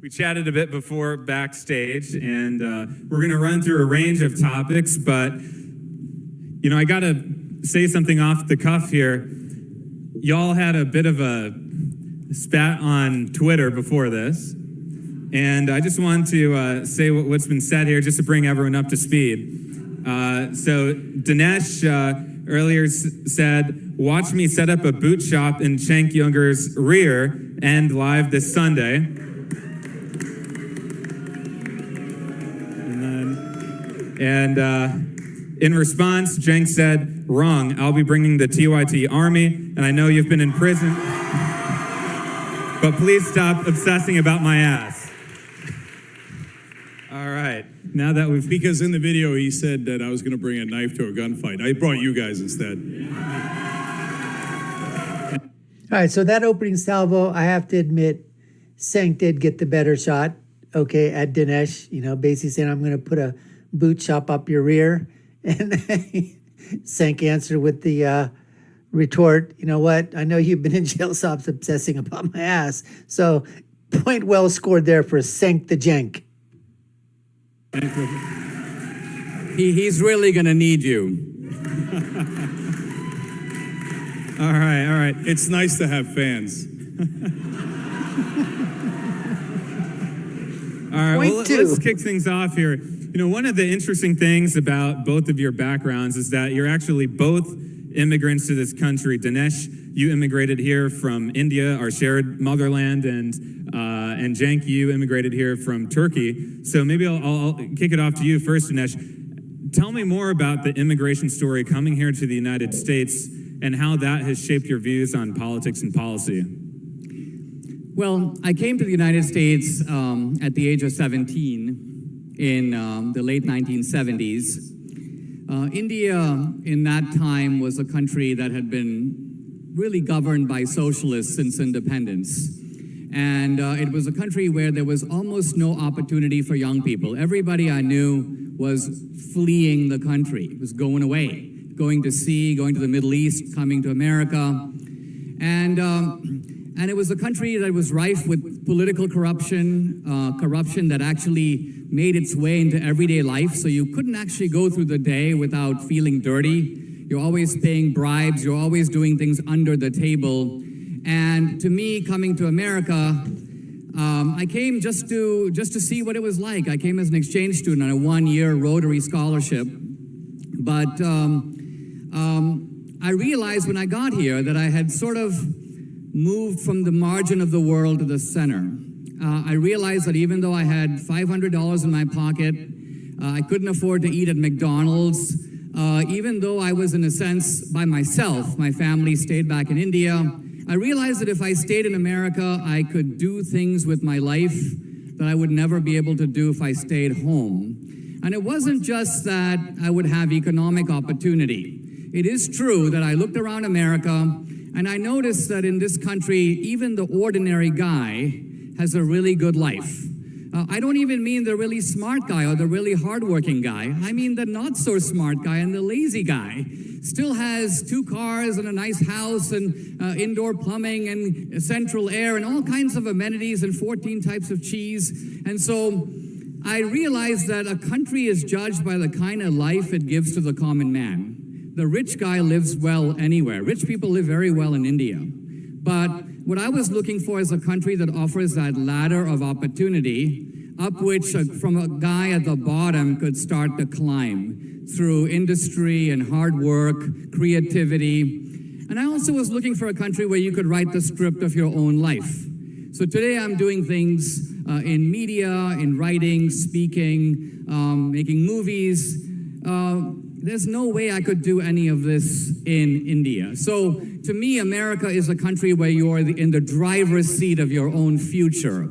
We chatted a bit before backstage, and we're going to run through a range of topics, but, you know, I got to say something off the cuff here. Y'all had a bit of a spat on Twitter before this, and I just want to say what's been said here just to bring everyone up to speed. So Dinesh earlier said, "Watch me set up a boot shop in Cenk Uygur's rear and live this Sunday." And in response, Cenk said, "Wrong, I'll be bringing the TYT army, and I know you've been in prison, but please stop obsessing about my ass." All right, now that we've... Because in the video, he said that I was going to bring a knife to a gunfight. I brought you guys instead. All right, so that opening salvo, I have to admit, Cenk did get the better shot, okay, at Dinesh, you know, basically saying, "I'm going to put a boot shop up your rear." And Cenk answered with the retort, "You know what? I know you've been in jail, stop obsessing about my ass." So point well scored there for Cenk the Jenk. He's really going to need you. All right. It's nice to have fans. All right, well, Point two. let's kick things off here. You know, one of the interesting things about both of your backgrounds is that you're actually both immigrants to this country. Dinesh, you immigrated here from India, our shared motherland, and Cenk, you immigrated here from Turkey. So maybe I'll kick it off to you first, Dinesh. Tell me more about the immigration story coming here to the United States and how that has shaped your views on politics and policy. Well, I came to the United States at the age of 17 in the late 1970s. India in that time was a country that had been really governed by socialists since independence. And it was a country where there was almost no opportunity for young people. Everybody I knew was fleeing the country, was going away, going to sea, going to the Middle East, coming to America. And it was a country that was rife with political corruption, corruption that actually made its way into everyday life. So you couldn't actually go through the day without feeling dirty. You're always paying bribes. You're always doing things under the table. And to me, coming to America, I came just to see what it was like. I came as an exchange student on a one-year Rotary scholarship. But I realized when I got here that I had sort of moved from the margin of the world to the center. I realized that even though I had $500 in my pocket, I couldn't afford to eat at McDonald's. Even though I was in a sense by myself, my family stayed back in India. I realized that if I stayed in America, I could do things with my life that I would never be able to do if I stayed home. And it wasn't just that I would have economic opportunity. It is true that I looked around America and I noticed that in this country, even the ordinary guy has a really good life. I don't even mean the really smart guy or the really hardworking guy. I mean the not so smart guy and the lazy guy. Still has 2 cars and a nice house and indoor plumbing and central air and all kinds of amenities and 14 types of cheese. And so I realized that a country is judged by the kind of life it gives to the common man. The rich guy lives well anywhere. Rich people live very well in India. But what I was looking for is a country that offers that ladder of opportunity up which from a guy at the bottom could start to climb through industry and hard work, creativity. And I also was looking for a country where you could write the script of your own life. So today I'm doing things in media, in writing, speaking, making movies. There's no way I could do any of this in India. So to me, America is a country where you're in the driver's seat of your own future.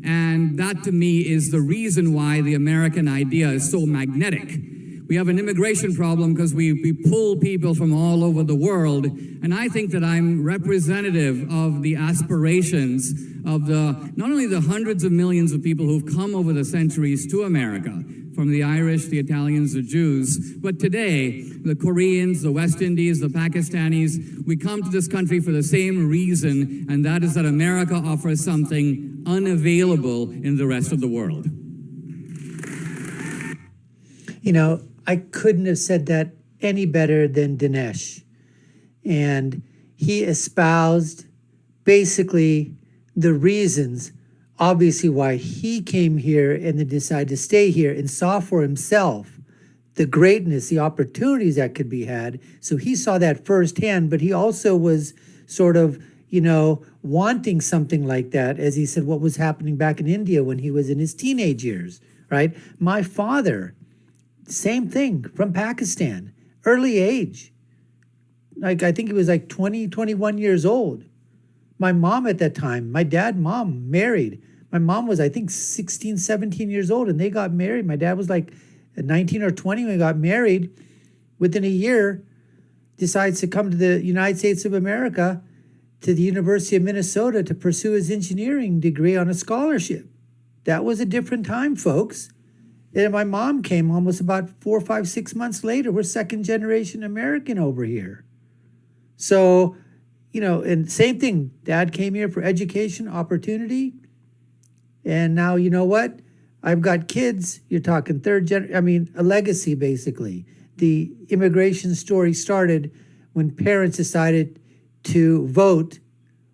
And that to me is the reason why the American idea is so magnetic. We have an immigration problem because we pull people from all over the world. And I think that I'm representative of the aspirations of not only the hundreds of millions of people who've come over the centuries to America, from the Irish, the Italians, the Jews. But today, the Koreans, the West Indies, the Pakistanis, we come to this country for the same reason, and that is that America offers something unavailable in the rest of the world. You know, I couldn't have said that any better than Dinesh. And he espoused basically the reasons, obviously, why he came here and then decided to stay here and saw for himself the greatness, the opportunities that could be had. So he saw that firsthand, but he also was sort of, you know, wanting something like that, as he said, what was happening back in India when he was in his teenage years, right? My father, same thing, from Pakistan, early age. Like, I think he was like 20, 21 years old. My mom at that time, my dad, mom, married. My mom was, I think, 16, 17 years old, and they got married. My dad was like 19 or 20 when he got married. Within a year, decides to come to the United States of America, to the University of Minnesota, to pursue his engineering degree on a scholarship. That was a different time, folks. And my mom came almost about 4, 5, 6 months later. We're second generation American over here. So, you know, and same thing. Dad came here for education, opportunity. And now, you know what? I've got kids. You're talking a legacy, basically. The immigration story started when parents decided to vote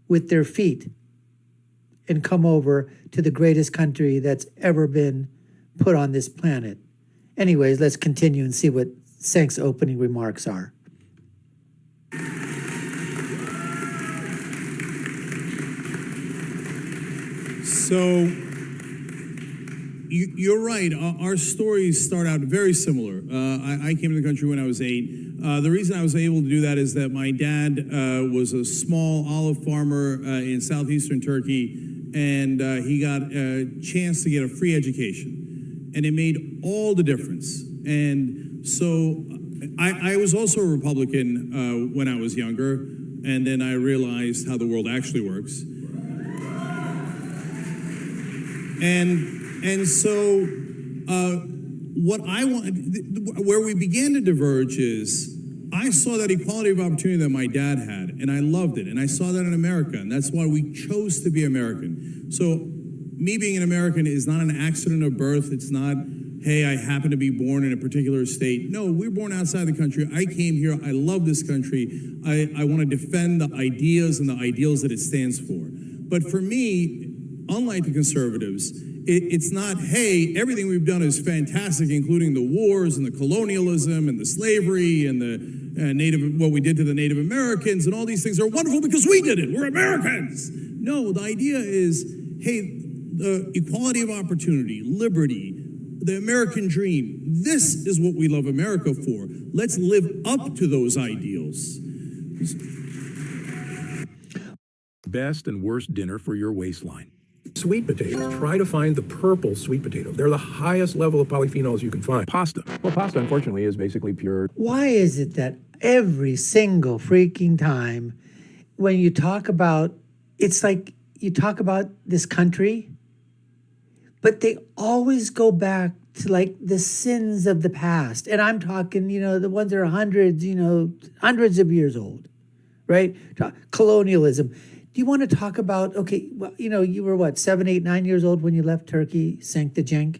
with their feet and come over to the greatest country that's ever been put on this planet. Anyways, let's continue and see what Cenk's opening remarks are. So you're right. Our stories start out very similar. I came to the country when I was 8. The reason I was able to do that is that my dad was a small olive farmer in southeastern Turkey, and he got a chance to get a free education. And it made all the difference. And so I was also a Republican when I was younger, and then I realized how the world actually works. And so what I want, where we began to diverge is, I saw that equality of opportunity that my dad had, and I loved it. And I saw that in America, and that's why we chose to be American. So me being an American is not an accident of birth. It's not, hey, I happen to be born in a particular state. No, we're born outside the country. I came here. I love this country. I want to defend the ideas and the ideals that it stands for. But for me, unlike the conservatives, it's not, hey, everything we've done is fantastic, including the wars and the colonialism and the slavery and the what we did to the Native Americans, and all these things are wonderful because we did it. We're Americans. No, the idea is, hey, the equality of opportunity, liberty, the American dream. This is what we love America for. Let's live up to those ideals. Best and worst dinner for your waistline. Sweet potatoes. Try to find the purple sweet potato. They're the highest level of polyphenols you can find. Pasta. Well, pasta, unfortunately, is basically pure. Why is it that every single freaking time when you talk about, it's like you talk about this country, but they always go back to like the sins of the past. And I'm talking, you know, the ones that are hundreds of years old, right? Colonialism. Do you want to talk about, okay, well, you know, you were what, 7, 8, 9 years old when you left Turkey, Cenk the Cenk?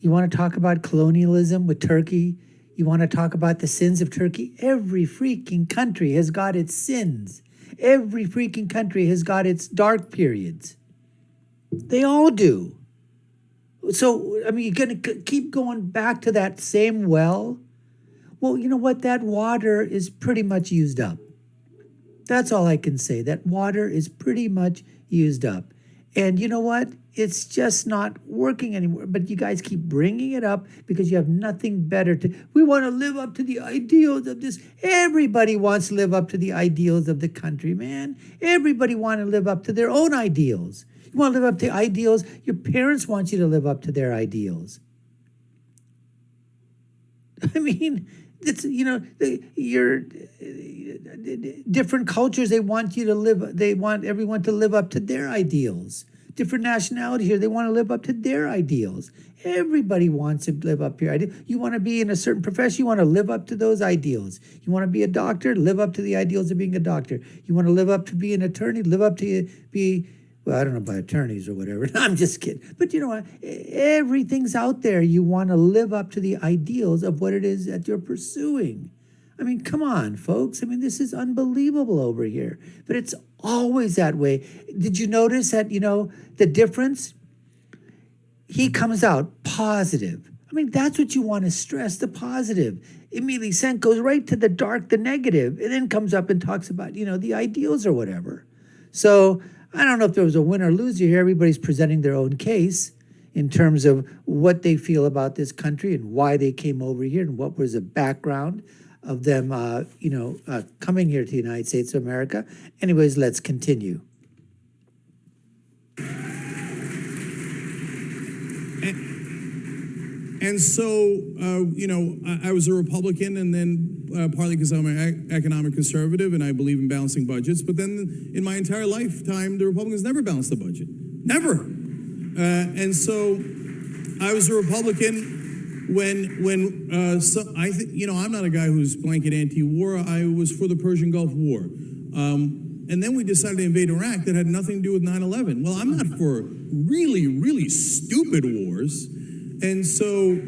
You want to talk about colonialism with Turkey? You want to talk about the sins of Turkey? Every freaking country has got its sins. Every freaking country has got its dark periods. They all do. So, I mean, you're going to keep going back to that same well? Well, you know what? That water is pretty much used up. That's all I can say. That water is pretty much used up. And you know what? It's just not working anymore. But you guys keep bringing it up because you have nothing better to. We want to live up to the ideals of this. Everybody wants to live up to the ideals of the country, man. Everybody wants to live up to their own ideals. You want to live up to ideals. Your parents want you to live up to their ideals. I mean, it's, you know, you're different cultures. They want you to live. They want everyone to live up to their ideals, different nationality here. They want to live up to their ideals. Everybody wants to live up to your ideal. You want to be in a certain profession, you want to live up to those ideals. You want to be a doctor, live up to the ideals of being a doctor. You want to live up to be an attorney, live up to be, well, I don't know about attorneys or whatever. I'm just kidding. But you know what? Everything's out there. You want to live up to the ideals of what it is that you're pursuing. I mean, come on, folks. I mean, this is unbelievable over here. But it's always that way. Did you notice that, the difference? He comes out positive. I mean, that's what you want to stress, the positive. Immediately, Cenk goes right to the dark, the negative, and then comes up and talks about, the ideals or whatever. So I don't know if there was a win or loser here. Everybody's presenting their own case in terms of what they feel about this country and why they came over here and what was the background of them, coming here to the United States of America. Anyways, let's continue. And so, I was a Republican, and then partly because I'm an economic conservative and I believe in balancing budgets. But then in my entire lifetime, the Republicans never balanced the budget. Never. And so I was a Republican I'm not a guy who's blanket anti-war. I was for the Persian Gulf War. And then we decided to invade Iraq that had nothing to do with 9/11. Well, I'm not for really, really stupid wars. And so,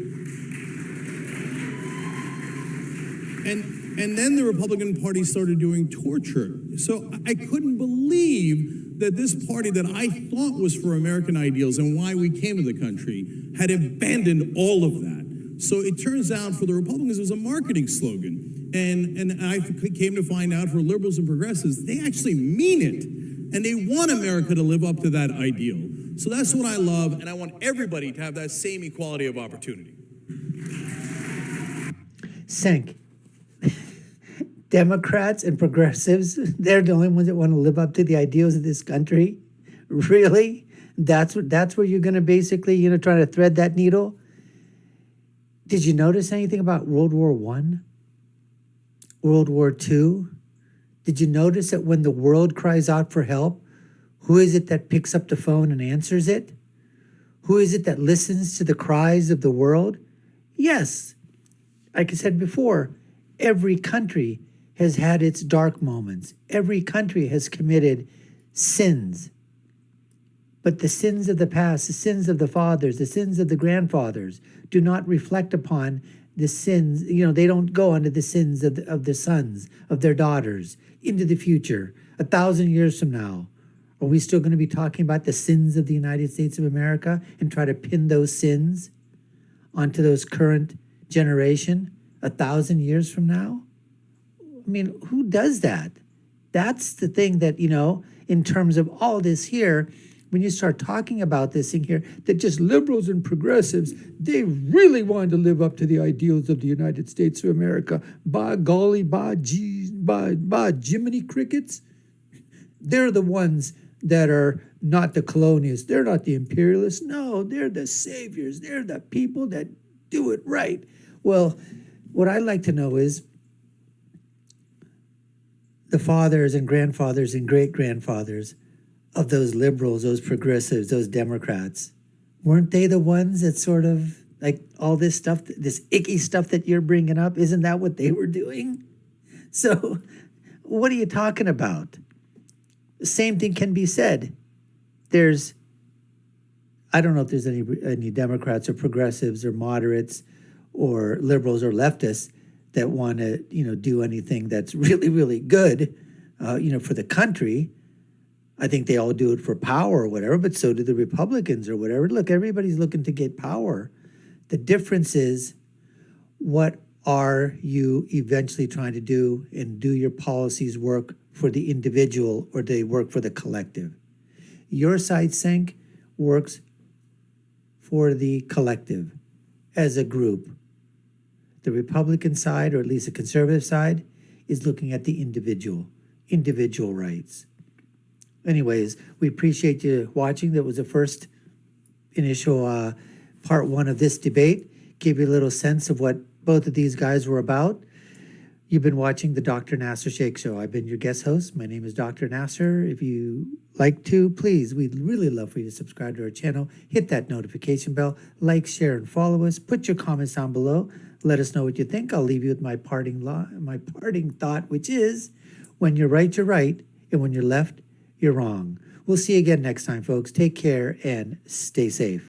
and then the Republican Party started doing torture. So I couldn't believe that this party that I thought was for American ideals and why we came to the country had abandoned all of that. So it turns out for the Republicans, it was a marketing slogan. And I came to find out for liberals and progressives, they actually mean it. And they want America to live up to that ideal. So that's what I love, and I want everybody to have that same equality of opportunity. Cenk, Democrats and progressives, they're the only ones that want to live up to the ideals of this country? Really? That's where you're going to basically, try to thread that needle? Did you notice anything about World War I? World War II? Did you notice that when the world cries out for help, who is it that picks up the phone and answers it? Who is it that listens to the cries of the world? Yes, like I said before, every country has had its dark moments. Every country has committed sins. But the sins of the past, the sins of the fathers, the sins of the grandfathers do not reflect upon the sins. They don't go under the sins of the sons, of their daughters, into the future. 1,000 years from now, are we still going to be talking about the sins of the United States of America and try to pin those sins onto those current generation 1,000 years from now? I mean, who does that? That's the thing that, in terms of all this here, when you start talking about this thing here, that just liberals and progressives, they really wanted to live up to the ideals of the United States of America. By golly, by Jiminy Crickets. They're the ones that are not the colonialists. They're not the imperialists. No, they're the saviors. They're the people that do it right. Well, what I'd like to know is the fathers and grandfathers and great-grandfathers of those liberals, those progressives, those Democrats, weren't they the ones that sort of, like all this stuff, this icky stuff that you're bringing up, isn't that what they were doing? So what are you talking about? The same thing can be said. I don't know if there's any Democrats or progressives or moderates or liberals or leftists that want to, do anything that's really, really good, for the country. I think they all do it for power or whatever, but so do the Republicans or whatever. Look, everybody's looking to get power. The difference is, what are you eventually trying to do, and do your policies work for the individual or do they work for the collective? Your side, Cenk, works for the collective as a group. The Republican side, or at least the conservative side, is looking at the individual rights. Anyways, we appreciate you watching. That was the first initial part one of this debate. Gave you a little sense of what both of these guys were about. You've been watching the Dr. Nasir Shaikh Show. I've been your guest host. My name is Dr. Nasir. If you like to, please, we'd really love for you to subscribe to our channel. Hit that notification bell. Like, share, and follow us. Put your comments down below. Let us know what you think. I'll leave you with my parting thought, which is, when you're right, you're right. And when you're left, you're wrong. We'll see you again next time, folks. Take care and stay safe.